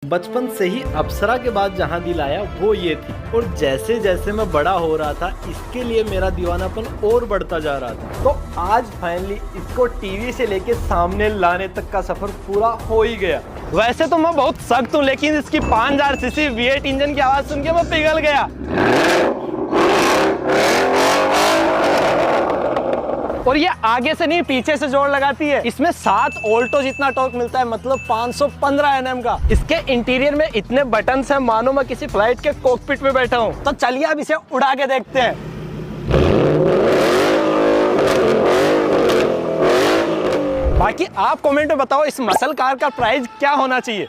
बचपन से ही अप्सरा के बाद जहां दिल आया वो ये थी, और जैसे जैसे मैं बड़ा हो रहा था इसके लिए मेरा दीवानापन और बढ़ता जा रहा था। तो आज फाइनली इसको टीवी से लेके सामने लाने तक का सफर पूरा हो ही गया। वैसे तो मैं बहुत सख्त हूँ, लेकिन इसकी 5000 सीसी V8 इंजन की आवाज सुन के मैं पिघल गया। और ये आगे से नहीं पीछे से जोर लगाती है। इसमें 7 ऑल्टो जितना टॉर्क मिलता है, मतलब 515 Nm का। इसके इंटीरियर में इतने बटन्स हैं मानो मैं किसी फ्लाइट के कॉकपिट में बैठा हूँ। तो चलिए अब इसे उड़ा के देखते हैं। बाकी आप कमेंट में बताओ इस मसल कार का प्राइस क्या होना चाहिए।